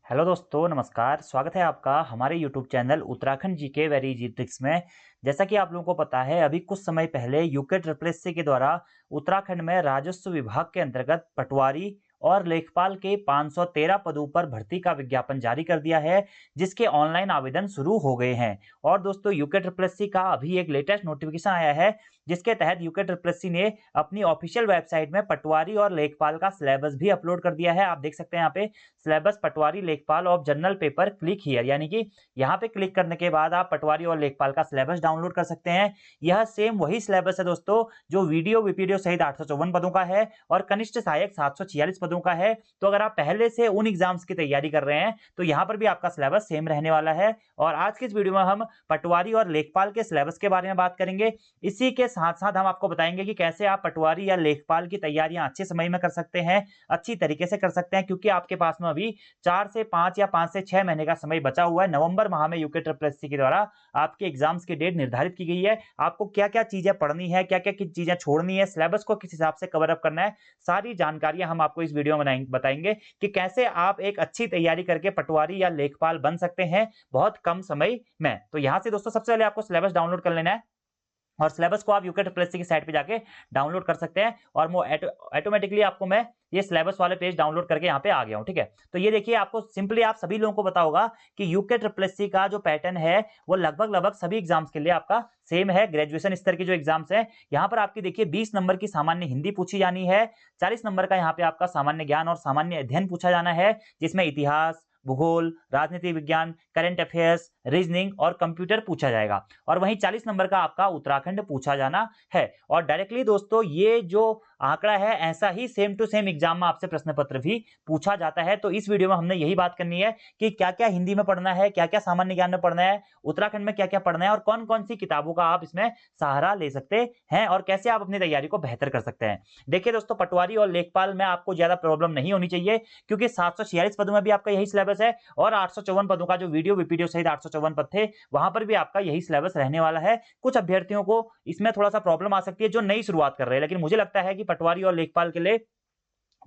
Hello दोस्तों, नमस्कार। स्वागत है आपका हमारे YouTube channel Uttarakhand GK very easy tricks में। जैसा कि आप लोगों को पता है, अभी कुछ समय पहले यूके ट्रिपल एससी के द्वारा उत्तराखंड में राजस्व विभाग के अंतर्गत पटवारी और लेखपाल के 513 पदों पर भर्ती का विज्ञापन जारी कर दिया है, जिसके ऑनलाइन आवेदन शुरू हो गए हैं। और दोस्तों, यूके ट्रिपल एससी का अभी एक लेटेस्ट नोटिफिकेशन आया है, जिसके तहत यूके ट्रिपल एससी ने अपनी ऑफिशियल वेबसाइट में पटवारी और लेखपाल का सिलेबस भी अपलोड कर दिया है। आप देख सकते हैं यहाँ पे सिलेबस पटवारी लेखपाल of general paper, click here, यानी कि यहाँ पे क्लिक करने के बाद आप पटवारी और लेखपाल का सिलेबस डाउनलोड कर सकते हैं। यह सेम वही सिलेबस है दोस्तों, जो वीडियो वीपीडीओ सहित 854 पदों का है और कनिष्ठ सहायक 746 पदों का है। तो अगर आप पहले से उन एग्जाम्स की तैयारी कर रहे हैं तो यहाँ पर भी आपका सिलेबस सेम रहने वाला है। और आज की इस वीडियो में हम पटवारी और लेखपाल के सिलेबस के बारे में बात करेंगे। इसी के साथ साथ हम आपको बताएंगे कि कैसे आप पटवारी या लेखपाल की तैयारियां अच्छे समय में कर सकते हैं, अच्छी तरीके से कर सकते हैं, क्योंकि आपके पास में अभी 4 से 5 या 5 से 6 महीने का समय बचा हुआ है। नवंबर माह में यूके ट्रिपल एससी के द्वारा आपके एग्जाम्स की डेट निर्धारित की गई है। आपको क्या क्या चीजें पढ़नी है, क्या क्या चीजें छोड़नी है, सिलेबस को किस हिसाब से कवर अप करना है, सारी जानकारियां हम आपको इस वीडियो में बताएंगे कि कैसे आप एक अच्छी तैयारी करके पटवारी या लेखपाल बन सकते हैं बहुत कम समय में। तो यहां से दोस्तों सबसे पहले आपको सिलेबस डाउनलोड कर लेना है और सिलेबस को आप यूके ट्रिपल एससी की साइट पे जाके डाउनलोड कर सकते हैं। और वो ऑटोमेटिकली आपको मैं ये सिलेबस वाले पेज डाउनलोड करके यहाँ पे आ गया हूँ, ठीक है। तो ये देखिए, आपको सिंपली आप सभी लोगों को पता होगा कि यूके ट्रिपल एससी का जो पैटर्न है वो लगभग सभी एग्जाम्स के लिए आपका सेम है। ग्रेजुएशन स्तर की जो एग्जाम्स है, यहाँ पर आपकी देखिए 20 नंबर की सामान्य हिंदी पूछी जानी है, 40 नंबर का यहाँ पे आपका सामान्य ज्ञान और सामान्य अध्ययन पूछा जाना है, जिसमें इतिहास, भूगोल, राजनीति विज्ञान, करंट अफेयर्स, रीजनिंग और कंप्यूटर पूछा जाएगा। और वहीं 40 नंबर का आपका उत्तराखंड पूछा जाना है। और डायरेक्टली दोस्तों, ये जो आंकड़ा है, ऐसा ही सेम टू सेम एग्जाम में आपसे प्रश्न पत्र भी पूछा जाता है। तो इस वीडियो में हमने यही बात करनी है कि क्या क्या हिंदी में पढ़ना है, क्या क्या सामान्य ज्ञान में पढ़ना है, उत्तराखंड में क्या क्या पढ़ना है और कौन कौन सी किताबों का आप इसमें सहारा ले सकते हैं और कैसे आप अपनी तैयारी को बेहतर कर सकते हैं। देखिए दोस्तों, पटवारी और लेखपाल में आपको ज्यादा प्रॉब्लम नहीं होनी चाहिए, क्योंकि 746 पदों में भी आपका यही सिलेबस है और 854 पदों का जो वीडियो वीपीडीओ सहित 854 पद थे, वहां पर भी आपका यही सिलेबस रहने वाला है। कुछ अभ्यर्थियों को इसमें थोड़ा सा प्रॉब्लम आ सकती है जो नई शुरुआत कर रहे हैं, लेकिन मुझे लगता है कि पटवारी और लेखपाल के लिए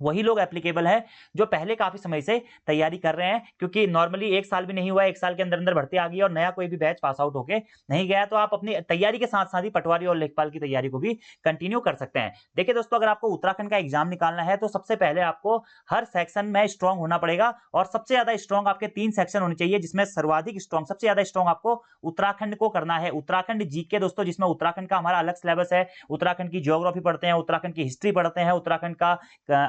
वही लोग एप्लीकेबल है जो पहले काफी समय से तैयारी कर रहे हैं, क्योंकि नॉर्मली एक साल भी नहीं हुआ, एक साल के अंदर अंदर भर्ती आ गई और नया कोई भी बैच पास आउट होके नहीं गया। तो आप अपनी तैयारी के साथ साथ ही पटवारी और लेखपाल की तैयारी को भी कंटिन्यू कर सकते हैं। देखिए दोस्तों, अगर आपको उत्तराखंड का एग्जाम निकालना है तो सबसे पहले आपको हर सेक्शन में स्ट्रॉन्ग होना पड़ेगा और सबसे ज्यादा स्ट्रॉन्ग आपके 3 सेक्शन होने चाहिए, जिसमें सर्वाधिक स्ट्रॉन्ग, सबसे ज्यादा स्ट्रॉन्ग आपको उत्तराखंड को करना है। उत्तराखंड जीके दोस्तों, जिसमें उत्तराखंड का हमारा अलग सिलेबस है, उत्तराखंड की ज्योग्राफी पढ़ते हैं, उत्तराखंड की हिस्ट्री पढ़ते हैं, उत्तराखंड का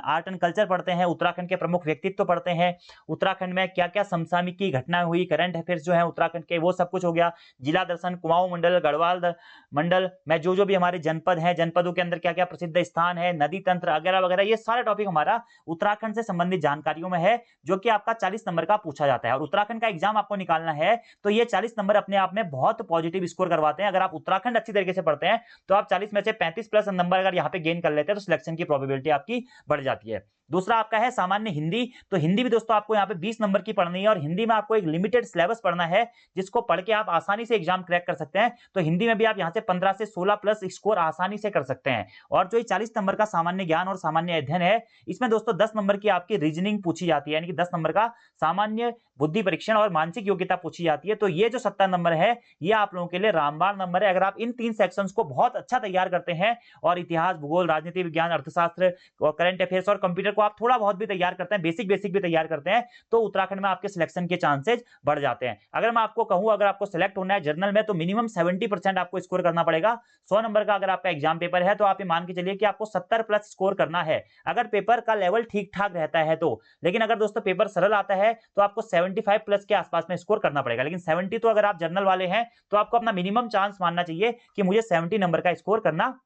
आर्ट एंड कल्चर पढ़ते हैं, उत्तराखंड के प्रमुख व्यक्तित्व पढ़ते हैं, उत्तराखंड में क्या क्या समसामयिक घटना हुई, करंट अफेयर्स जो है उत्तराखंड के, वो सब कुछ हो गया। जिला दर्शन, कुमाऊं मंडल, गढ़वाल मंडल में जो जो भी हमारे जनपद हैं, जनपदों के अंदर क्या क्या प्रसिद्ध स्थान है, नदी तंत्र वगैरह वगैरह, ये सारा टॉपिक हमारा उत्तराखंड से संबंधित जानकारियों में है, जो कि आपका 40 नंबर का पूछा जाता है। और उत्तराखंड का एग्जाम आपको निकालना है तो ये 40 नंबर अपने आप में बहुत पॉजिटिव स्कोर करवाते हैं। अगर आप उत्तराखंड अच्छी तरीके से पढ़ते हैं तो आप 40 में से 35 प्लस नंबर अगर यहाँ पे गेन कर लेते हैं तो सिलेक्शन की प्रोबेबिलिटी आपकी बढ़ जाती है। दूसरा आपका है सामान्य हिंदी। तो हिंदी भी दोस्तों आपको यहाँ पे 20 नंबर की पढ़नी है और हिंदी में आपको एक लिमिटेड सिलेबस पढ़ना है, जिसको पढ़ के आप आसानी से एग्जाम क्रैक कर सकते हैं। तो हिंदी में भी आप यहाँ से 15 से 16 प्लस स्कोर आसानी से कर सकते हैं। और जो 40 नंबर का सामान्य ज्ञान और सामान्य अध्ययन है, इसमें दोस्तों 10 नंबर की आपकी रीजनिंग पूछी जाती है, यानी कि 10 नंबर का सामान्य बुद्धि परीक्षण और मानसिक योग्यता पूछी जाती है। तो ये जो 70 नंबर है, ये आप लोगों के लिए रामबाण नंबर है। अगर आप इन 3 सेक्शंस को बहुत अच्छा तैयार करते हैं और इतिहास, भूगोल, राजनीति विज्ञान, अर्थशास्त्र और करंट अफेयर्स और कंप्यूटर को आप थोड़ा बहुत भी तैयार करते हैं, बेसिक भी तैयार करते हैं, तो उत्तराखंड में आपके सिलेक्शन के चांसेस बढ़ जाते हैं। अगर मैं आपको कहूं, अगर आपको सिलेक्ट होना है जर्नल में, तो मिनिमम 70% आपको स्कोर करना पड़ेगा। 100 नंबर का अगर आपका एग्जाम पेपर है तो आप ये मान के चलिए कि आपको 70 प्लस स्कोर करना है, अगर पेपर का लेवल ठीक ठाक रहता है तो। लेकिन अगर दोस्तों पेपर सरल आता है तो आपको 75 प्लस के आसपास में स्कोर करना पड़ेगा। लेकिन 70 तो अगर आप जर्नल वाले हैं तो आपको अपना मिनिमम चांस मानना चाहिए कि मुझे 70 नंबर का स्कोर करना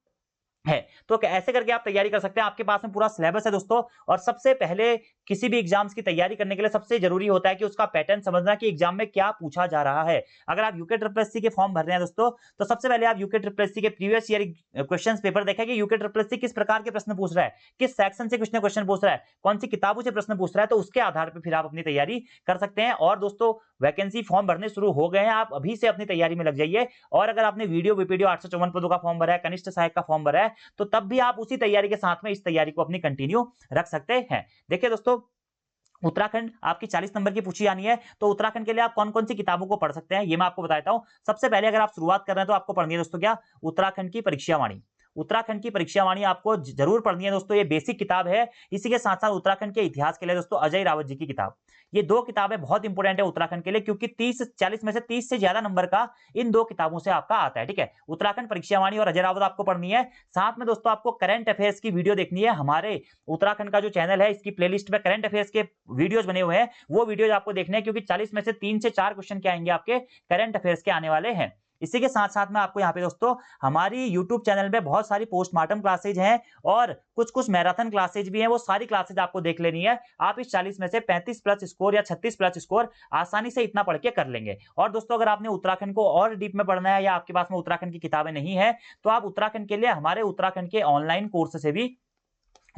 है। तो ऐसे करके आप तैयारी कर सकते हैं। आपके पास में पूरा सिलेबस है दोस्तों। और सबसे पहले किसी भी एग्जाम्स की तैयारी करने के लिए सबसे जरूरी होता है कि उसका पैटर्न समझना, कि एग्जाम में क्या पूछा जा रहा है। अगर आप यूके ट्रिपल एससी के फॉर्म भर रहे हैं दोस्तों, तो सबसे पहले आप यूके ट्रिपल एससी के प्रीवियस ईयर क्वेश्चंस पेपर देखें कि यूके ट्रिपल एससी किस प्रकार के प्रश्न पूछ रहा है, किस सेक्शन से कुछ क्वेश्चन पूछ रहा है, कौन सी किताबों से प्रश्न पूछ रहा है। तो उसके आधार पर फिर आप अपनी तैयारी कर सकते हैं। और दोस्तों, वैकेंसी फॉर्म भरने शुरू हो गए हैं, आप अभी से अपनी तैयारी में लग जाइए। और अगर आपने वीडियो वीपीडीओ 854 पदों का फॉर्म भरा है, कनिष्ठ सहायक का फॉर्म भरा है, तो तब भी आप उसी तैयारी के साथ में इस तैयारी को अपनी कंटिन्यू रख सकते हैं। देखिए दोस्तों, उत्तराखंड आपकी 40 नंबर की पूछी जानी है, तो उत्तराखंड के लिए आप कौन-कौन सी किताबों को पढ़ सकते हैं, ये मैं आपको बता देता हूं। सबसे पहले अगर आप शुरुआत कर रहे हैं तो आपको पढ़नी है दोस्तों क्या, उत्तराखंड की परीक्षा वाणी। उत्तराखंड की परीक्षा वाणी आपको जरूर पढ़नी है दोस्तों, ये बेसिक किताब है। इसी के साथ-साथ उत्तराखंड के इतिहास के लिए दोस्तों अजय रावत जी की किताब। ये दो किताबें बहुत इंपॉर्टेंट है उत्तराखंड के लिए, क्योंकि 30-40 में से 30 से ज्यादा नंबर का इन दो किताबों से आपका आता है, ठीक है। उत्तराखंड परीक्षा वाणी और अजय रावत आपको पढ़नी है। साथ में दोस्तों आपको करंट अफेयर्स की वीडियो देखनी है। हमारे उत्तराखंड का जो चैनल है, इसकी प्लेलिस्ट में करंट अफेयर्स के वीडियोस बने हुए हैं, वो वीडियोस आपको देखने हैं, क्योंकि 40 में से 3 से 4 क्वेश्चन क्या आएंगे आपके करंट अफेयर्स के आने वाले हैं। इसी के साथ-साथ में आपको यहाँ पे दोस्तों हमारी यूट्यूब चैनल पे बहुत सारी पोस्टमार्टम क्लासेज हैं और कुछ-कुछ मैराथन क्लासेज भी हैं, वो सारी क्लासेज आपको देख लेनी है। आप इस 40 में से 35 प्लस स्कोर या 36 प्लस स्कोर आसानी से इतना पढ़ के कर लेंगे। और दोस्तों अगर आपने उत्तराखंड को और डीप में पढ़ना है या आपके पास में उत्तराखंड की किताबें नहीं है, तो आप उत्तराखंड के लिए हमारे उत्तराखंड के ऑनलाइन कोर्स से भी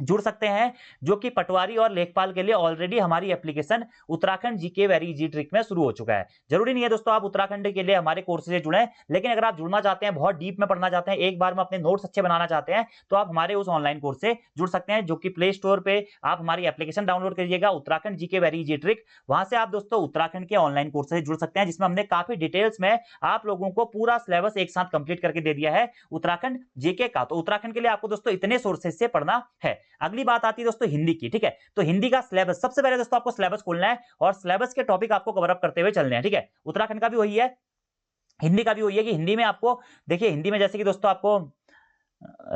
जुड़ सकते हैं, जो कि पटवारी और लेखपाल के लिए ऑलरेडी हमारी application Uttarakhand GK very easy trick में शुरू हो चुका है। जरूरी नहीं है दोस्तों आप उत्तराखंड के लिए हमारे कोर्स से जुड़ें, लेकिन अगर आप जुड़ना चाहते हैं, बहुत डीप में पढ़ना चाहते हैं, एक बार में अपने नोट्स अच्छे बनाना चाहते हैं, तो आप हमारे उस ऑनलाइन कोर्स से जुड़ सकते हैं, जो कि प्ले स्टोर पे आप हमारी एप्लीकेशन डाउनलोड करिएगा Uttarakhand GK very easy trick. वहां से आप दोस्तों उत्तराखंड के ऑनलाइन कोर्स से जुड़ सकते हैं, जिसमें हमने काफी डिटेल्स में आप लोगों को पूरा सिलेबस एक साथ कंप्लीट करके दे दिया है उत्तराखंड जीके का। तो उत्तराखंड के लिए आपको दोस्तों इतने सोर्सेज से पढ़ना है। अगली बात आती है दोस्तों हिंदी की, ठीक है। तो हिंदी का सिलेबस, सबसे पहले दोस्तों आपको सिलेबस खोलना है और सिलेबस के टॉपिक आपको कवर अप करते हुए चलने हैं, ठीक है। उत्तराखंड का भी वही है, हिंदी का भी वही है कि हिंदी में आपको देखिए, हिंदी में जैसे कि दोस्तों आपको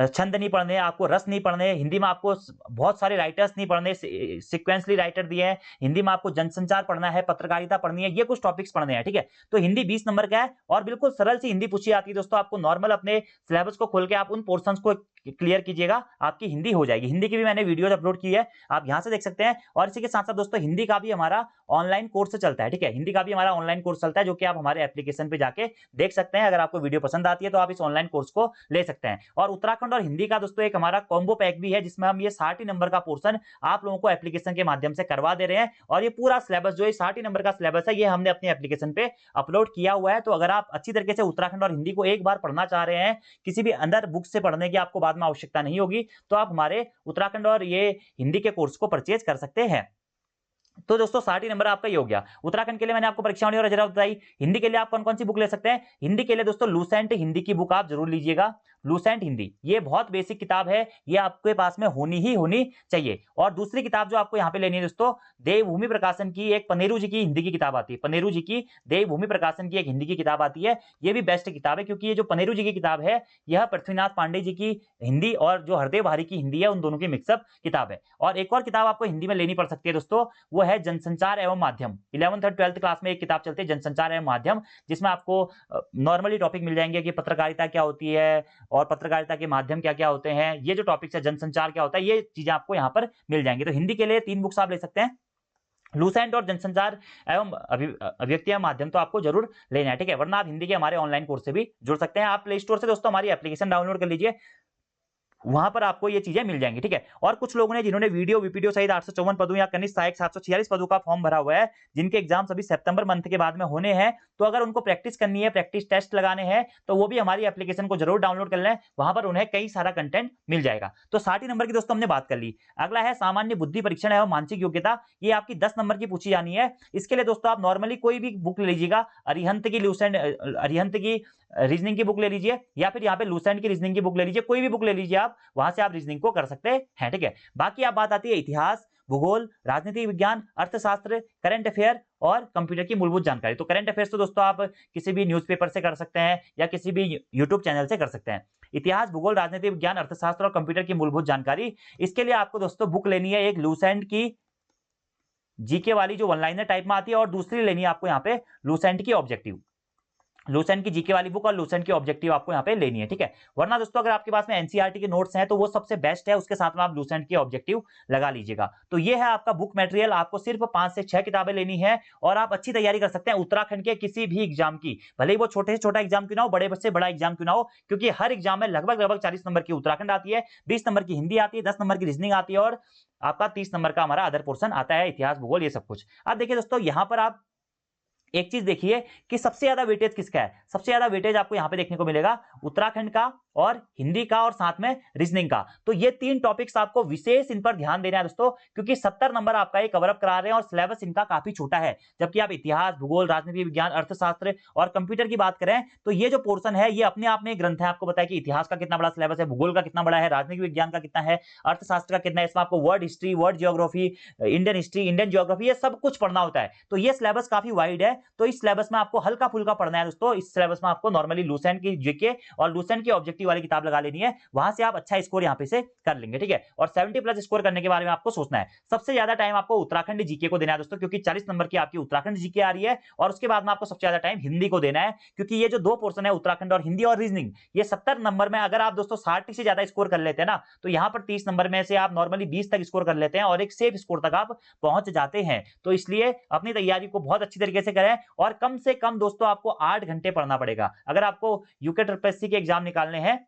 छंद नहीं पढ़ने, आपको रस नहीं पढ़ने, हिंदी में आपको बहुत सारे राइटर्स नहीं पढ़ने, सीक्वेंसली राइटर दिए हैं। हिंदी में आपको जनसंचार पढ़ना है, पत्रकारिता पढ़नी है, ये कुछ टॉपिक्स पढ़ने हैं, ठीक है। तो हिंदी 20 नंबर का है और बिल्कुल सरल सी हिंदी पूछी जाती है दोस्तों। आपको नॉर्मल अपने सिलेबस को खोल के आप उन पोर्शंस को क्लियर कीजिएगा, आपकी हिंदी हो जाएगी। हिंदी की भी मैंने वीडियोज अपलोड की है, आप यहां से देख सकते हैं। और इसी के साथ साथ दोस्तों हिंदी का भी हमारा ऑनलाइन कोर्स चलता है, ठीक है। हिंदी का भी हमारा ऑनलाइन कोर्स चलता है, जो कि आप हमारे एप्लीकेशन पे जाके देख सकते हैं। अगर आपको वीडियो पसंद आती है तो आप इस ऑनलाइन कोर्स को ले सकते हैं। और उत्तराखंड और हिंदी का दोस्तों एक हमारा कॉम्बो पैक भी है, जिसमें हम ये 60 नंबर का पोर्शन आप लोगों को एप्लीकेशन के माध्यम से करवा दे रहे हैं। और ये पूरा सिलेबस जो है 60 नंबर का सिलेबस है, ये हमने अपनी एप्लीकेशन पे अपलोड किया हुआ है। तो अगर आप अच्छी तरीके से उत्तराखंड और हिंदी को एक बार पढ़ना चाह रहे हैं, किसी भी अंदर बुक से पढ़ने की आपको बाद में आवश्यकता नहीं होगी, तो आप हमारे उत्तराखंड और ये हिंदी के कोर्स को परचेज कर सकते हैं। तो दोस्तों 60 नंबर आपका ये हो गया। उत्तराखंड के लिए मैंने आपको परीक्षा और जरा बताई। हिंदी के लिए आप कौन कौन सी बुक ले सकते हैं? हिंदी के लिए दोस्तों लूसेंट हिंदी की बुक आप जरूर लीजिएगा। लूसेंट हिंदी ये बहुत बेसिक किताब है, ये आपके पास में होनी ही होनी चाहिए। और दूसरी किताब जो आपको यहाँ पे लेनी है दोस्तों, देवभूमि प्रकाशन की एक पनेरू जी की हिंदी की किताब आती है। पनेरू जी की देवभूमि प्रकाशन की एक हिंदी की किताब आती है। ये भी बेस्ट किताब है, क्योंकि ये जो पनेरू जी की किताब है, यह पृथ्वीनाथ पांडे जी की हिंदी और जो हरदेव बाहरी की हिंदी है, उन दोनों की मिक्सअप किताब है। और एक और किताब आपको हिंदी में लेनी पड़ सकती है दोस्तों, वो है जनसंचार एवं माध्यम। 11th और 12th क्लास में एक किताब चलती है जनसंचार एवं माध्यम, जिसमें आपको नॉर्मली टॉपिक मिल जाएंगे कि पत्रकारिता क्या होती है और पत्रकारिता के माध्यम क्या क्या होते हैं। ये जो टॉपिक्स है, जनसंचार क्या होता है, ये चीजें आपको यहाँ पर मिल जाएंगी। तो हिंदी के लिए 3 बुक्स आप ले सकते हैं, लूसेंट और जनसंचार एवं अभिव्यक्ति माध्यम तो आपको जरूर लेना है, ठीक है। वरना आप हिंदी के हमारे ऑनलाइन कोर्स से भी जुड़ सकते हैं। आप प्ले स्टोर से दोस्तों हमारी एप्लीकेशन डाउनलोड कर लीजिए, वहां पर आपको ये चीजें मिल जाएंगी, ठीक है। और कुछ लोगों ने जिन्होंने वीडियो वीपीडीओ सहित 854 पदों या कनिष्ठ सहायक 746 पदों का फॉर्म भरा हुआ है, जिनके एग्जाम्स अभी सितंबर मंथ के बाद में होने हैं, तो अगर उनको प्रैक्टिस करनी है, प्रैक्टिस टेस्ट लगाने हैं, तो वो भी हमारी एप्लीकेशन को जरूर डाउनलोड कर लें। वहां पर उन्हें कई सारा कंटेंट मिल जाएगा। तो 60 नंबर की दोस्तों हमने बात कर ली। अगला है सामान्य बुद्धि परीक्षण एवं मानसिक योग्यता। ये आपकी 10 नंबर की पूछी जानी है। इसके लिए दोस्तों आप नॉर्मली कोई भी बुक ले लीजिएगा, अरिहंत की लूसेंट अरिहंत की रीजनिंग की बुक ले लीजिए, या फिर यहाँ पे लूसेंट की रीजनिंग की बुक ले लीजिए। कोई भी बुक ले लीजिए आप, वहां से आप रीजनिंग को कर सकते हैं, ठीक है। बाकी आप बात आती है इतिहास, भूगोल, राजनीति विज्ञान, अर्थशास्त्र, करंट अफेयर और कंप्यूटर की मूलभूत जानकारी। तो करंट अफेयर्स तो दोस्तों आप किसी भी न्यूज़पेपर से कर सकते हैं या किसी भी यूट्यूब चैनल से कर सकते हैं। इतिहास, भूगोल, राजनीति विज्ञान, अर्थशास्त्र और कंप्यूटर की मूलभूत जानकारी, इसके लिए आपको दोस्तों बुक लेनी है एक लूसेंट की जीके वाली, जो वन लाइनर टाइप में आती है, और दूसरी लेनी है आपको यहाँ पे लूसेंट की ऑब्जेक्टिव। लूसेंट की जीके वाली बुक और लूसेंट की ऑब्जेक्टिव आपको यहाँ पे लेनी है, ठीक है। वरना दोस्तों अगर आपके पास में एनसीईआरटी के नोट्स हैं तो वो सबसे बेस्ट है, उसके साथ में आप लूसेंट की ऑब्जेक्टिव लगा लीजिएगा। तो ये है आपका बुक मटेरियल। आपको सिर्फ 5 से 6 किताबें लेनी है और आप अच्छी तैयारी कर सकते हैं उत्तराखंड के किसी भी एग्जाम की, भले ही वो छोटे से छोटा एग्जाम क्यों ना हो, बड़े से बड़ा एग्जाम क्यों ना हो, क्योंकि हर एग्जाम में लगभग 40 नंबर की उत्तराखंड आती है, 20 नंबर की हिंदी आती है, 10 नंबर की रीजनिंग आती है और आपका 30 नंबर का हमारा अदर पोर्शन आता है, इतिहास, भूगोल, ये सब कुछ। अब देखिए दोस्तों, यहां पर आप एक चीज देखिए कि सबसे ज्यादा वेटेज किसका है। सबसे ज्यादा वेटेज आपको यहां पे देखने को मिलेगा उत्तराखंड का और हिंदी का और साथ में रीजनिंग का। तो ये तीन टॉपिक्स आपको विशेष इन पर ध्यान देना है दोस्तों, क्योंकि 70 नंबर आपका ये कवर अप करा रहे हैं और सिलेबस इनका काफी छोटा है। जबकि आप इतिहास, भूगोल, राजनीति विज्ञान, अर्थशास्त्र और कंप्यूटर की बात करें तो ये जो पोर्शन है ये अपने आप में एक ग्रंथ है। आपको बताया कि इतिहास का कितना बड़ा सिलेबस है, भूगोल का कितना बड़ा है, राजनीति विज्ञान का कितना है, अर्थशास्त्र का कितना है। इसमें आपको world history, world geography, Indian history, Indian geography, ये सब कुछ पढ़ना होता है। तो ये सिलेबस काफी वाइड है। तो इस सिलेबस में आपको हल्का फुल्का पढ़ना है दोस्तों। इस सिलेबस में आपको नॉर्मली लूसेंट की जीके और लूसेंट की ऑब्जेक्टिव वाली किताब लगा लेनी है, वहां से आप अच्छा स्कोर यहां पे से कर लेंगे, ठीक है। और 70 प्लस स्कोर करने के बारे में आपको सोचना है। सबसे ज्यादा टाइम आपको उत्तराखंड जीके को देना है दोस्तों, क्योंकि 40 नंबर की आपकी उत्तराखंड जीके आ रही है। और उसके बाद में आपको सबसे ज्यादा टाइम हिंदी को देना है, क्योंकि ये जो दो पोर्शन है उत्तराखंड और हिंदी और रीजनिंग, ये 70 नंबर में अगर आप दोस्तों 60 से ज्यादा स्कोर कर लेते हैं ना, तो यहां पर 30 नंबर में से आप नॉर्मली 20 तक स्कोर कर लेते हैं और एक सेफ स्कोर तक आप पहुंच जाते हैं। तो इसलिए अपनी तैयारी को बहुत अच्छी तरीके से करें और कम से कम दोस्तों आपको 8 घंटे पढ़ना पड़ेगा। अगर आपको यूके ट्रिपल के एग्जाम निकालने हैं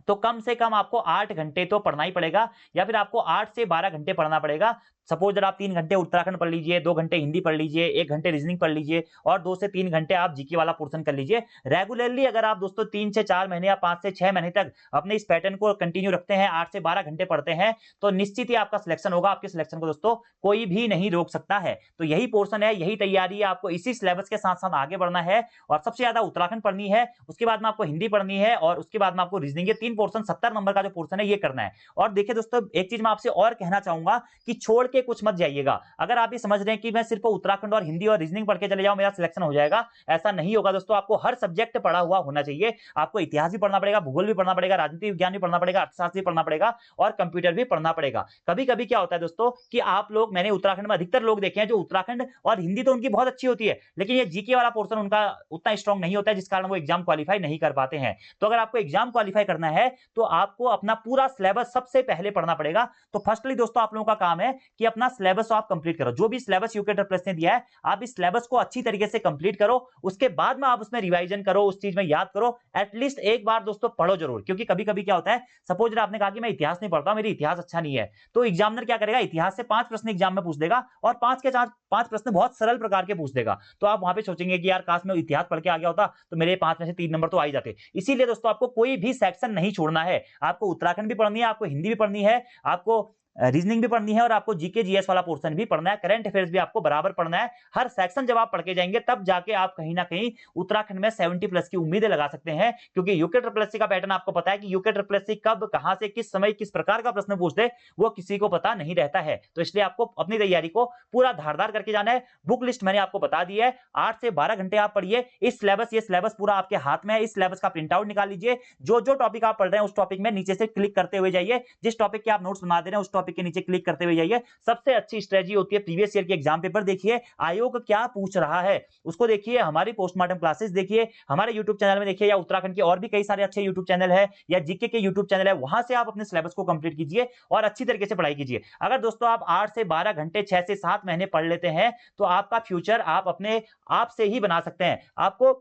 तो कम से कम आपको 8 घंटे तो पढ़ना ही पड़ेगा, या फिर आपको 8 से 12 घंटे पढ़ना पड़ेगा। सपोज अगर आप 3 घंटे उत्तराखंड पढ़ लीजिए, 2 घंटे हिंदी पढ़ लीजिए, 1 घंटे रीजनिंग पढ़ लीजिए और 2 से 3 घंटे आप जीके वाला पोर्शन कर लीजिए। रेगुलरली अगर आप दोस्तों 3 से 4 महीने या 5 से 6 महीने तक अपने इस पैटर्न को कंटिन्यू रखते हैं, 8 से 12 घंटे पढ़ते हैं, तो निश्चित ही आपका सिलेक्शन होगा। आपके सिलेक्शन को दोस्तों कोई भी नहीं रोक सकता है। तो यही पोर्शन है, यही तैयारी है, आपको इसी सिलेबस के साथ साथ आगे बढ़ना है। और सबसे ज्यादा उत्तराखंड पढ़नी है, उसके बाद में आपको हिंदी पढ़नी है और उसके बाद में आपको रीजनिंग, ये 3 पोर्शन 70 नंबर का जो पोर्शन है ये करना है। और देखिए दोस्तों एक चीज मैं आपसे और कहना चाहूंगा कि छोड़ के कुछ मत जाइएगा। अगर आप ये समझ रहे हैं कि मैं सिर्फ उत्तराखंड और हिंदी और रीजनिंग पढ़ के चले जाऊं मेरा सिलेक्शन हो जाएगा, ऐसा नहीं होगा दोस्तों। आपको हर सब्जेक्ट पढ़ा हुआ होना चाहिए। आपको इतिहास भी पढ़ना पड़ेगा, भूगोल भी पढ़ना पड़ेगा, राजनीति विज्ञान भी पढ़ना पड़ेगा, अर्थशास्त्र भी पढ़ना पड़ेगा और कंप्यूटर भी पढ़ना पड़ेगा। कभी कभी क्या होता है दोस्तों कि आप लोग, मैंने उत्तराखंड में अधिकतर लोग देखे हैं जो उत्तराखंड और हिंदी तो उनकी बहुत अच्छी होती है, लेकिन ये जीके वाला पोर्शन उनका उतना स्ट्रांग नहीं होता है, जिस कारण वो एग्जाम क्वालिफाई नहीं कर पाते हैं। तो अगर आपको एग्जाम क्वालिफाई करना है तो आपको अपना पूरा सिलेबस सबसे पहले पढ़ना पड़ेगा। तो फर्स्टली दोस्तों आप लोगों का काम है कि अपना सिलेबस आप कंप्लीट करो। जो भी सिलेबस यूके ट्रिपल ने दिया है आप इस सिलेबस को अच्छी तरीके से कंप्लीट करो। उसके बाद में आप उसमें रिवाइजन करो, उस चीज में याद करो, एटलीस्ट एक बार दोस्तों पढ़ो जरूर। क्योंकि कभी कभी क्या होता है, सपोज आपने कहा कि मैं इतिहास नहीं पढ़ता, मेरी इतिहास अच्छा नहीं है, तो एग्जामिनर क्या करेगा, इतिहास से 5 प्रश्न एग्जाम में पूछ देगा और 5 के 5 प्रश्न बहुत सरल प्रकार के पूछ देगा। तो आप वहां पे सोचेंगे कि यार काश मैं इतिहास पढ़ के आ गया होता तो मेरे 5 में से 3 नंबर तो आ ही जाते। इसीलिए दोस्तों आपको कोई भी सेक्शन नहीं छोड़ना है। आपको उत्तराखंड भी पढ़नी है, आपको हिंदी भी पढ़नी है, आपको रीजनिंग भी पढ़नी है और आपको जीके जीएस वाला पोर्शन भी पढ़ना है, करंट अफेयर्स भी आपको बराबर पढ़ना है। हर सेक्शन जब आप पढ़ के जाएंगे तब जाके आप कहीं ना कहीं उत्तराखंड में 70 प्लस की उम्मीदें लगा सकते हैं। क्योंकि यूके ट्रिपल एससी का पैटर्न आपको पता है कि यूके ट्रिपल एससी कब, कहां से, किस समय, किस प्रकार का प्रश्न पूछ दे वो किसी को पता नहीं रहता है। तो इसलिए आपको अपनी तैयारी को पूरा धारदार करके जाना है। बुक लिस्ट मैंने आपको बता दी है, 8 से 12 घंटे आप पढ़िए। इस सिलेबस, ये सिलेबस पूरा आपके हाथ में है, इस सिलेबस का प्रिंट आउट निकाल लीजिए। जो जो टॉपिक आप पढ़ रहे हैं उस टॉपिक में नीचे से क्लिक करते हुए जाइए। जिस टॉपिक के आप नोट्स बना दे रहे हैं उस टॉपिक के नीचे क्लिक करते हुए जाइए। सबसे अच्छी स्ट्रेटजी होती है प्रीवियस ईयर के एग्जाम पेपर देखिए, आयोग क्या पूछ रहा है उसको देखिए, हमारी पोस्टमार्टम क्लासेस देखिए, हमारे यूट्यूब चैनल में देखिए, या उत्तराखंड के और भी कई सारे अच्छे यूट्यूब चैनल है, या जीके के यूट्यूब चैनल है, वहां से आप अपने सिलेबस को कंप्लीट कीजिए और अच्छी तरीके से पढ़ाई कीजिए। अगर दोस्तों आप 8 से 12 घंटे, 6 से 7 महीने पढ़ लेते हैं तो आपका फ्यूचर आप अपने आप से ही बना सकते हैं। आपको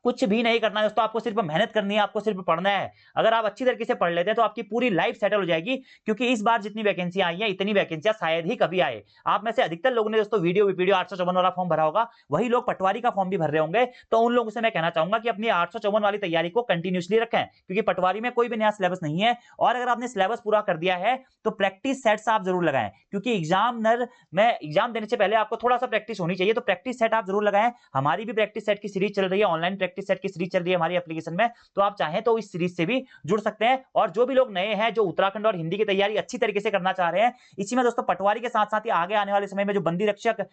कुछ भी नहीं करना है दोस्तों, आपको सिर्फ मेहनत करनी है, आपको सिर्फ पढ़ना है। अगर आप अच्छी तरीके से पढ़ लेते हैं तो आपकी पूरी लाइफ सेटल हो जाएगी। क्योंकि इस बार जितनी वैकेंसी आई है इतनी वैकेंसियां शायद ही कभी आए। आप में से अधिकतर लोगों ने दोस्तों वीडियो 854 वाला फॉर्म भरा होगा, वही लोग पटवारी का फॉर्म भी भर रहे होंगे। तो उन लोगों से मैं कहना चाहूंगा कि अपनी 854 वाली तैयारी को कंटिन्यूसली रखें, क्योंकि पटवारी में कोई भी नया सिलेबस नहीं है। और अगर आपने सिलेबस पूरा कर दिया है तो प्रैक्टिस सेट्स आप जरूर लगाएं, क्योंकि एग्जामिनर में एग्जाम देने से पहले आपको थोड़ा सा प्रैक्टिस होनी चाहिए। तो प्रैक्टिस सेट आप जरूर लगाएं। हमारी भी प्रैक्टिस सेट की सीरीज चल रही है, ऑनलाइन प्रैक्टिस सेट की सीरीज चल रही है हमारी एप्लीकेशन में, तो आप चाहें तो इस सीरीज से भी जुड़ सकते हैं। और जो भी लोग नए हैं, जो उत्तराखंड और हिंदी की तैयारी अच्छी तरीके से करना चाह रहे हैं, इसी में दोस्तों पटवारी के साथ साथ ही आगे आने वाले समय में जो बंदी रक्षक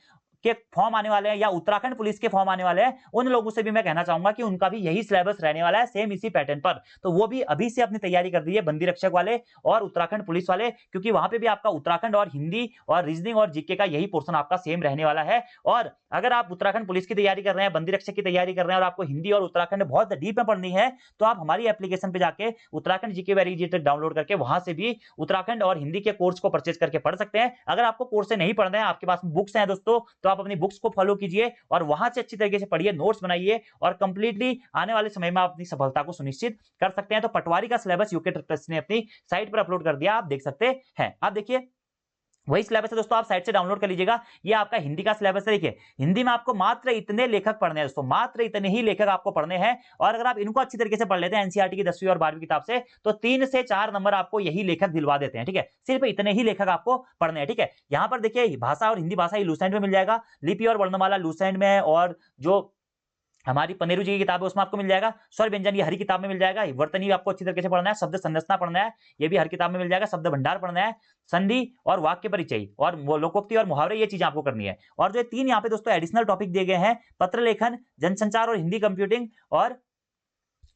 के फॉर्म आने वाले हैं या उत्तराखंड पुलिस के फॉर्म आने वाले हैं, उन लोगों से भी मैं कहना चाहूंगा कि उनका भी यही सिलेबस रहने वाला है, सेम इसी पैटर्न पर। तो वो भी अभी से अपनी तैयारी कर दीजिए, बंदी रक्षक वाले और उत्तराखंड पुलिस वाले, क्योंकि वहां पे भी आपका उत्तराखंड और हिंदी और रीजनिंग और जीके का यही पोर्शन आपका सेम रहने वाला है। और अगर आप उत्तराखंड पुलिस की तैयारी कर रहे हैं, बंदी रक्षक की तैयारी कर रहे हैं और आपको हिंदी और उत्तराखंड बहुत डीप में पढ़नी है, तो आप हमारी एप्लीकेशन पे जाके Uttarakhand GK very easy trick download करके वहां से भी उत्तराखंड और हिंदी के कोर्स को परचेज करके पढ़ सकते हैं। अगर आपको कोर्स से नहीं पढ़ना है, आपके पास बुक्स हैं दोस्तों, तो आप अपनी बुक्स को फॉलो कीजिए और वहां से अच्छी तरीके से पढ़िए, नोट्स बनाइए और कंप्लीटली आने वाले समय में आप अपनी सफलता को सुनिश्चित कर सकते हैं। तो पटवारी का सिलेबस यूके ट्रिपल ने अपनी साइट पर अपलोड कर दिया, आप देख सकते हैं। आप देखिए वही सिलेबस है दोस्तों, आप साइट से डाउनलोड कर लीजिएगा। ये आपका हिंदी का सिलेबस है। देखिए हिंदी में आपको मात्र इतने लेखक पढ़ने हैं दोस्तों, मात्र इतने ही लेखक आपको पढ़ने हैं। और अगर आप इनको अच्छी तरीके से पढ़ लेते हैं एनसीईआरटी की 10वीं और 12वीं किताब से, तो 3 से 4 नंबर आपको यही लेखक दिलवा देते हैं। ठीक है, सिर्फ इतने ही लेखक आपको पढ़ने हैं। ठीक है, यहां पर देखिए भाषा और हिंदी भाषा ही लुसेंट में मिल जाएगा, लिपि और वर्णमाला लुसेंट में है, और जो हमारी पनेरू जी की किताब है उसमें आपको मिल जाएगा। स्वर व्यंजन ये हर किताब में मिल जाएगा। वर्तनी आपको अच्छी तरीके से पढ़ना है, शब्द संरचना पढ़ना है, ये भी हर किताब में मिल जाएगा। शब्द भंडार पढ़ना है, संधि और वाक्य परिचय और लोकोक्ति और मुहावरे, ये चीजें आपको करनी है। और जो 3 यहाँ पे दोस्तों एडिशनल टॉपिक दिए गए हैं, पत्र लेखन, जनसंचार और हिंदी कंप्यूटिंग और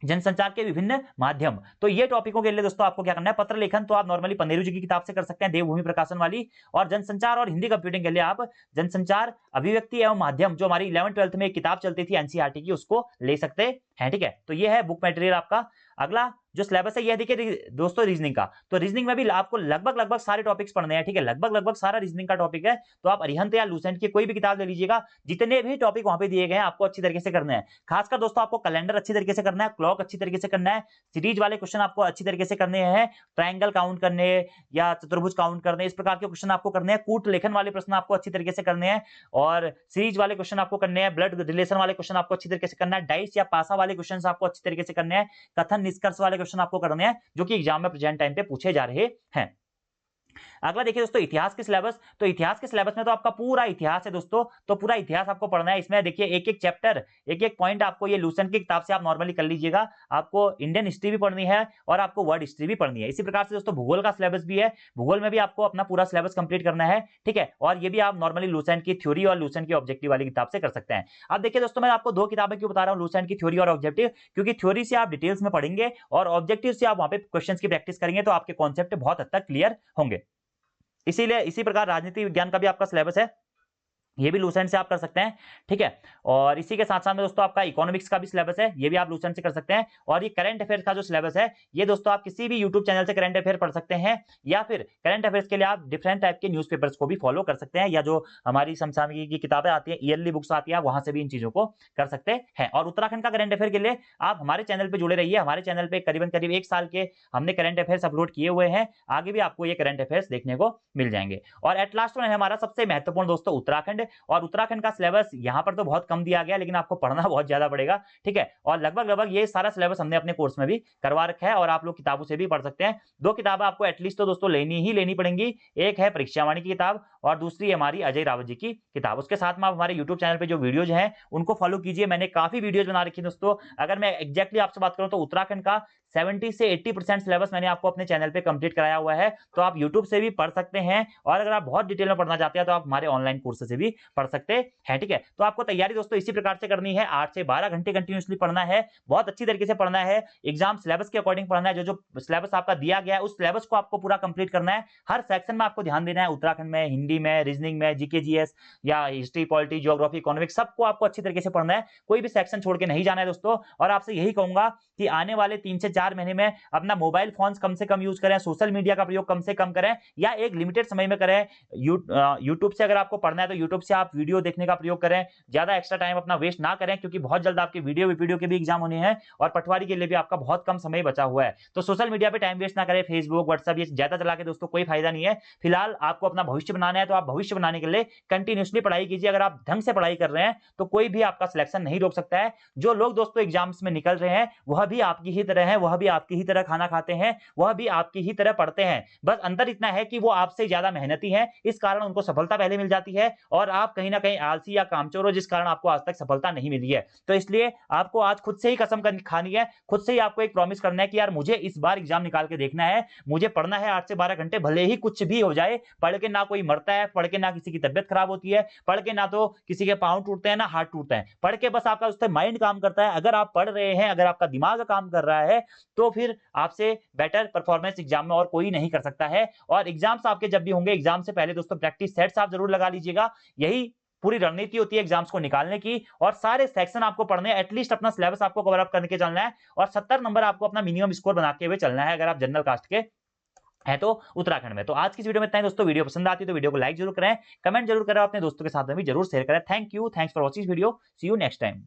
जनसंचार के विभिन्न माध्यम, तो ये टॉपिकों के लिए दोस्तों आपको क्या करना है, पत्र लेखन तो आप नॉर्मली पनेरू जी की किताब से कर सकते हैं, देवभूमि प्रकाशन वाली। और जनसंचार और हिंदी कंप्यूटिंग के लिए आप जनसंचार अभिव्यक्ति एवं माध्यम, जो हमारी 11th-12th में एक किताब चलती थी एनसीईआरटी की, उसको ले सकते हैं। ठीक है, तो ये है बुक मटेरियल आपका। अगला जो सिलेबस है ये देखिए दोस्तों रीजनिंग का, तो रीजनिंग में भी आपको लगभग सारे टॉपिक्स पढ़ने हैं। ठीक है, लगभग सारा रीजनिंग का टॉपिक है। तो आप अरिहंत या लुसेंट की कोई भी किताब ले लीजिएगा, जितने भी टॉपिक वहां पे दिए गए हैं आपको अच्छी तरीके से करने हैं। खासकर दोस्तों आपको कैलेंडर अच्छी तरीके से करना है, क्लॉक अच्छी तरीके से करना है, सीरीज वाले क्वेश्चन आपको अच्छी तरीके से करने हैं, ट्रायंगल काउंट करने या चतुर्भुज काउंट करने, इस प्रकार के क्वेश्चन आपको करने हैं। कूट लेखन वाले प्रश्न आपको अच्छी तरीके से करने हैं, और सीरीज वाले क्वेश्चन आपको करने हैं, ब्लड रिलेशन वाले क्वेश्चन आपको अच्छी तरीके से करना है, डाइस या पासा वाले क्वेश्चन आपको अच्छी तरीके से करने हैं, कथन निष्कर्ष वाले क्वेश्चन आपको करने हैं, जो कि एग्जाम में प्रेजेंट टाइम पे पूछे जा रहे हैं। अगला देखिए दोस्तों इतिहास के सिलेबस, तो इतिहास के सिलेबस में तो आपका पूरा इतिहास है दोस्तों, तो पूरा इतिहास आपको पढ़ना है। इसमें देखिए एक एक चैप्टर, एक एक पॉइंट आपको ये लुसेंट की किताब से आप नॉर्मली कर लीजिएगा। आपको इंडियन हिस्ट्री भी पढ़नी है और आपको वर्ल्ड हिस्ट्री भी पढ़नी है। इसी प्रकार से दोस्तों भूगोल का सिलेबस भी है, भूगोल में भी आपको अपना पूरा सिलेबस कंप्लीट करना है। ठीक है, और ये भी आप नॉर्मली लुसेंट की थ्योरी और लुसेंट की ऑब्जेक्टिव वाली किताब से कर सकते हैं। अब देखिए दोस्तों मैं आपको 2 किताबें क्यों बता रहा हूं, लुसेंट की थ्योरी और ऑब्जेक्टिव, क्योंकि थ्योरी से आप डिटेल्स में पढ़ेंगे और ऑब्जेक्टिव से आप वहां पे क्वेश्चंस की प्रैक्टिस करेंगे, तो आपके कॉन्सेप्ट बहुत हद तक क्लियर होंगे। इसीलिए इसी प्रकार राजनीति विज्ञान का भी आपका सिलेबस है, ये भी लुसेंट से आप कर सकते हैं। ठीक है, और इसी के साथ साथ में दोस्तों आपका इकोनॉमिक्स का भी सिलेबस है, ये भी आप लुसेंट से कर सकते हैं। और ये करंट अफेयर्स का जो सिलेबस है, ये दोस्तों आप किसी भी यूट्यूब चैनल से करंट अफेयर पढ़ सकते हैं, या फिर करंट अफेयर्स के लिए आप डिफरेंट टाइप के न्यूज़पेपर्स को भी फॉलो कर सकते हैं, या जो हमारी समसामयिकी की किताबें आती है, ईयरली बुक्स आती है, वहां से भी इन चीजों को कर सकते हैं। और उत्तराखंड का करंट अफेयर के लिए आप हमारे चैनल पर जुड़े रहिए। हमारे चैनल पर करीब 1 साल के हमने करंट अफेयर्स अपलोड किए हुए हैं, आगे भी आपको ये करंट अफेयर्स देखने को मिल जाएंगे। और एट लास्ट है हमारा सबसे महत्वपूर्ण दोस्तों उत्तराखंड, और उत्तराखंड का सिलेबस यहां पर तो बहुत कम दिया गया, लेकिन आपको पढ़ना बहुत ज्यादा पड़ेगा। ठीक है, और लगभग ये सारा सिलेबस हमने अपने कोर्स में भी करवा रखा है, और आप लोग किताबों से भी पढ़ सकते हैं। 2 किताबें आपको एटलीस्ट तो दोस्तों लेनी पड़ेंगी। एक है परीक्षावाणी की किताब और दूसरी है हमारी अजय रावत जी की किताब। उसके साथ में आप हमारे यूट्यूब चैनल पे जो वीडियोज हैं उनको फॉलो कीजिए, मैंने काफी वीडियोज बना रखी है दोस्तों। अगर मैं एग्जैक्टली आपसे बात करूं तो उत्तराखंड का 70 से 80% सिलेबस मैंने आपको अपने चैनल पे कंप्लीट कराया हुआ है, तो आप यूट्यूब से भी पढ़ सकते हैं। और अगर आप बहुत डिटेल में पढ़ना चाहते हैं तो आप हमारे ऑनलाइन कोर्स से भी पढ़ सकते हैं। ठीक है, तो आपको तैयारी दोस्तों इसी प्रकार से करनी है, 8 से 12 घंटे कंटिन्यूअसली पढ़ना है, बहुत अच्छी तरीके से पढ़ना है, एग्जाम सिलेबस के अकॉर्डिंग पढ़ना है। जो सिलेबस आपका दिया गया है उस सिलेबस को आपको पूरा कंप्लीट करना है। हर सेक्शन में आपको ध्यान देना है, उत्तराखंड में, हिंदी में, रीजनिंग में, जीके जीएस या हिस्ट्री, पॉलिटी, ज्योग्राफी, इकोनॉमिक्स, सबको आपको अच्छी तरीके से पढ़ना है। कोई भी सेक्शन छोड़ के नहीं जाना है दोस्तों। और आपसे यही कहूंगा कि आने वाले 3 से 4 महीने में अपना मोबाइल फोन कम से कम यूज करें, सोशल मीडिया का प्रयोग कम से कम करें, या एक लिमिटेड समय में करें। यूट्यूब से अगर आपको पढ़ना है तो यूट्यूब से आप वीडियो देखने का प्रयोग करें, ज्यादा एक्स्ट्रा टाइम अपना वेस्ट ना करें, क्योंकि बहुत जल्द आपके वीडियो के भी एग्जाम होने हैं और पटवारी के लिए भी आपका बहुत कम समय बचा हुआ है। तो सोशल मीडिया पे टाइम वेस्ट ना करें, फेसबुक, व्हाट्सएप ये ज्यादा चला के दोस्तों कोई फायदा नहीं है। फिलहाल आपको अपना भविष्य बनाना है, तो आप भविष्य बनाने के लिए कंटिन्यूअसली पढ़ाई कीजिए। अगर आप ढंग से पढ़ाई कर रहे हैं तो कोई भी आपका सिलेक्शन नहीं रोक सकता है। जो लोग दोस्तों एग्जाम्स में निकल रहे हैं वह भी आपकी ही तरह है, वह भी आपकी ही तरह खाना खाते हैं, वह भी आपकी ही तरह पढ़ते हैं। बस अंतर इतना है कि वो आपसे ज्यादा मेहनती हैं, इस कारण उनको सफलता पहले मिल जाती है, और आप कहीं ना कहीं आलसी या कामचोर हो, जिस कारण आपको आज तक सफलता नहीं मिली है। तो इसलिए आपको आज खुद से ही कसम खानी है, खुद से ही आपको एक प्रॉमिस करना है कि यार मुझे इस बार एग्जाम निकाल के देखना है, मुझे पढ़ना है 8 से 12 घंटे, भले ही कुछ भी हो जाए। पढ़ के ना कोई मरता है, पढ़ के ना किसी की तबियत खराब होती है, पढ़ के ना तो किसी के पांव टूटते हैं ना हाथ टूटते हैं, पढ़ के बस आपका उससे माइंड काम करता है। अगर आप पढ़ रहे हैं, अगर आपका दिमाग काम कर रहा है, तो फिर आपसे बेटर परफॉर्मेंस एग्जाम में और कोई नहीं कर सकता है। और एग्जाम्स आपके जब भी होंगे, एग्जाम से पहले दोस्तों प्रैक्टिस सेट्स आप जरूर लगा लीजिएगा। यही पूरी रणनीति होती है एग्जाम्स को निकालने की, और सारे सेक्शन आपको पढ़ने हैं, एटलीस्ट अपना सिलेबस आपको कवर अप करके चलना है, और 70 नंबर आपको अपना मिनिमम स्कोर बना के हुए चलना है, अगर आप जनरल कास्ट के है तो उत्तराखंड में। तो आज की वीडियो में इतना ही दोस्तों। वीडियो पसंद आती है तो वीडियो को लाइक जरूर करें, कमेंट जरूर करें, अपने दोस्तों के साथ में भी जरूर शेयर करें। Thank you, thanks for watching video, see you next time.